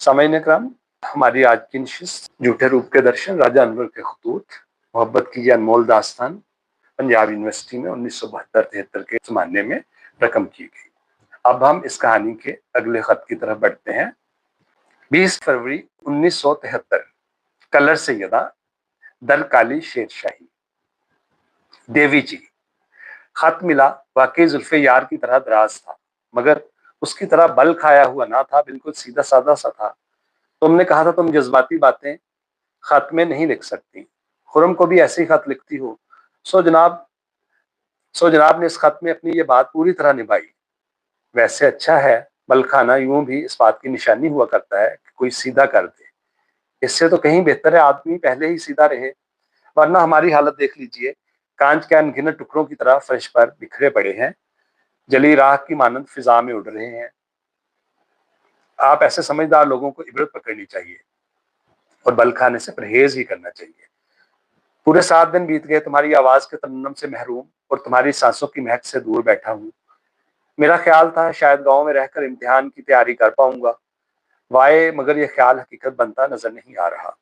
सामाइन इकराम, हमारी आज की नशिस्त झूठे रूप के दर्शन राजा अनवर के खतूत मोहब्बत की ये अनमोल दास्तान पंजाब यूनिवर्सिटी में 1972-73 के जमाने में रकम की गई। अब हम इस कहानी के अगले खत की तरफ बढ़ते हैं। 20 फरवरी 1973, कलर सैयदा, दर काली शेरशाही। देवी जी, खत मिला। वाकई जुल्फे यार की तरह दराज था, मगर उसकी तरह बल खाया हुआ ना था, बिल्कुल सीधा साधा सा था। तुमने कहा था तुम जज्बाती बातें खत में नहीं लिख सकती, खुरम को भी ऐसे ही खत लिखती हो। सो जनाब ने इस खत में अपनी ये बात पूरी तरह निभाई। वैसे अच्छा है, बल खाना यूं भी इस बात की निशानी हुआ करता है कि कोई सीधा कर दे। इससे तो कहीं बेहतर है आदमी पहले ही सीधा रहे, वरना हमारी हालत देख लीजिए, कांच के अनगिनत टुकड़ों की तरह फर्श पर बिखरे पड़े हैं, जली राख की मानंद फिजा में उड़ रहे हैं। आप ऐसे समझदार लोगों को इबरत पकड़नी चाहिए और बल खाने से परहेज ही करना चाहिए। पूरे 7 दिन बीत गए, तुम्हारी आवाज के तरन्नुम से महरूम और तुम्हारी सांसों की महक से दूर बैठा हूँ। मेरा ख्याल था शायद गांव में रहकर इम्तिहान की तैयारी कर पाऊंगा, वाए मगर ये ख्याल हकीकत बनता नजर नहीं आ रहा।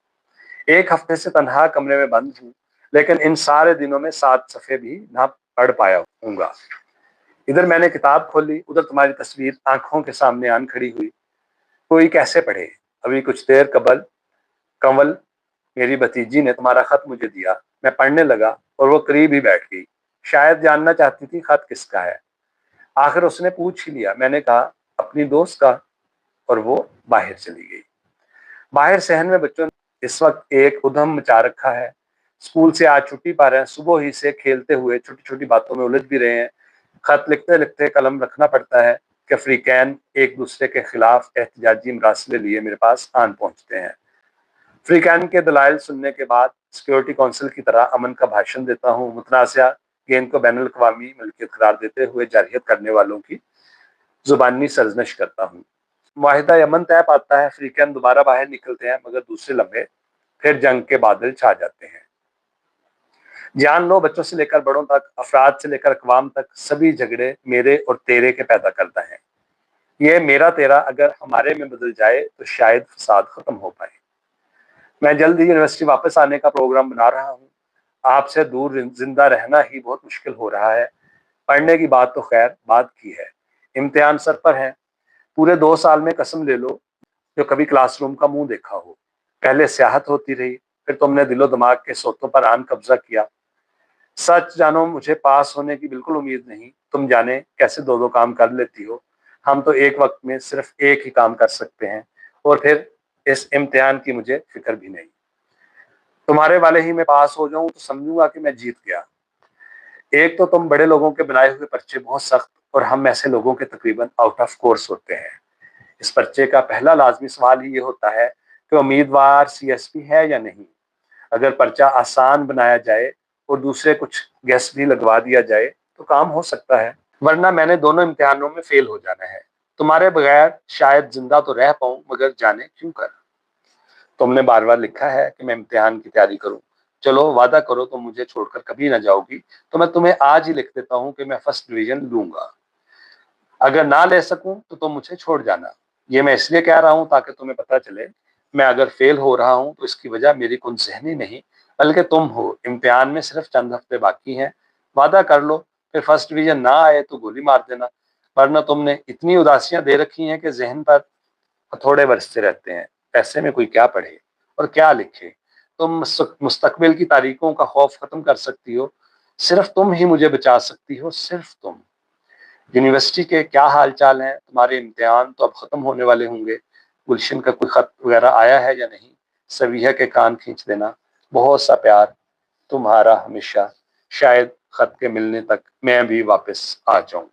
1 हफ्ते से तन्हा कमरे में बंद हूँ, लेकिन इन सारे दिनों में 7 सफ़े भी ना पढ़ पाया हूँगा। इधर मैंने किताब खोली, उधर तुम्हारी तस्वीर आंखों के सामने आन खड़ी हुई। कोई कैसे पढ़े। अभी कुछ देर कबल कंवल मेरी भतीजी ने तुम्हारा खत मुझे दिया। मैं पढ़ने लगा और वो करीब ही बैठ गई। शायद जानना चाहती थी खत किसका है। आखिर उसने पूछ ही लिया। मैंने कहा अपनी दोस्त का, और वो बाहर चली गई। बाहर सहन में बच्चों ने इस वक्त एक उधम मचा रखा है। स्कूल से आज छुट्टी पा रहे हैं, सुबह ही से खेलते हुए छोटी छोटी बातों में उलझ भी रहे हैं। खत लिखते लिखते कलम रखना पड़ता है कि अफ्रीकैन एक दूसरे के खिलाफ एहतजाजी मरासले लिए मेरे पास आन पहुंचते हैं। अफ्रीकैन के दलाइल सुनने के बाद सिक्योरिटी काउंसिल की तरह अमन का भाषण देता हूँ। मुतनाज़ा गेंद को बैनुल अक़वामी मलकियत करार देते हुए जारहियत करने वालों की जुबानी सरजनश करता हूँ। मुआहिदा अमन तय पाता है, अफ्रीकन दोबारा बाहर निकलते हैं, मगर दूसरे लम्हे फिर जंग के बादल छा जाते हैं। जान लो, बच्चों से लेकर बड़ों तक, अफराद से लेकर अक़वाम तक, सभी झगड़े मेरे और तेरे के पैदा करता है। ये मेरा तेरा अगर हमारे में बदल जाए तो शायद फसाद खत्म हो पाए। मैं जल्द ही यूनिवर्सिटी वापस आने का प्रोग्राम बना रहा हूँ। आपसे दूर जिंदा रहना ही बहुत मुश्किल हो रहा है। पढ़ने की बात तो खैर बात की है, इम्तिहान सर पर है। पूरे 2 साल में कसम ले लो जो कभी क्लासरूम का मुंह देखा हो। पहले सियाहत होती रही, फिर तुमने दिलो दिमाग के सोतों पर आन कब्जा किया। सच जानो, मुझे पास होने की बिल्कुल उम्मीद नहीं। तुम जाने कैसे 2-2 काम कर लेती हो। हम तो एक वक्त में सिर्फ एक ही काम कर सकते हैं, और फिर इस इम्तिहान की मुझे फिक्र भी नहीं। तुम्हारे वाले ही मैं पास हो जाऊं तो समझूंगा कि मैं जीत गया। एक तो तुम बड़े लोगों के बनाए हुए पर्चे बहुत सख्त, और हम ऐसे लोगों के तकरीबन आउट ऑफ कोर्स होते हैं। इस पर्चे का पहला लाजमी सवाल ही ये होता है कि उम्मीदवार सीएसपी है या नहीं। अगर पर्चा आसान बनाया जाए और दूसरे कुछ गेस भी लगवा दिया जाए तो काम हो सकता है, वरना मैंने दोनों इम्तिहानों में फेल हो जाना है। तुम्हारे बगैर शायद जिंदा तो रह पाऊं, मगर जाने क्यों कर। तुमने बार बार लिखा है कि मैं इम्तिहान की तैयारी करूं। चलो वादा करो तुम मुझे छोड़कर कभी ना जाओगी, तो मैं तुम्हें आज ही लिख देता हूं कि मैं फर्स्ट डिवीजन लूंगा। अगर ना ले सकूं तो तुम मुझे छोड़ जाना। ये मैं इसलिए कह रहा हूं ताकि तुम्हें पता चले, मैं अगर फेल हो रहा हूं तो इसकी वजह मेरी कुन सहनी नहीं, बल्कि तुम हो। इम्तिहान में सिर्फ चंद हफ्ते बाकी हैं, वादा कर लो। फिर फर्स्ट डिवीजन ना आए तो गोली मार देना, वरना तुमने इतनी उदासियां दे रखी हैं कि जहन पर थोड़े बरसते रहते हैं। ऐसे में कोई क्या पढ़े और क्या लिखे। तुम मुस्तकबिल की तारीखों का खौफ खत्म कर सकती हो, सिर्फ तुम ही मुझे बचा सकती हो, सिर्फ तुम। यूनिवर्सिटी के क्या हाल चाल हैं। तुम्हारे इम्तिहान तो अब खत्म होने वाले होंगे। गुलशन का कोई खत वगैरह आया है या नहीं। सविया के कान खींच देना। बहुत सा प्यार, तुम्हारा हमेशा। शायद खत के मिलने तक मैं भी वापस आ जाऊं।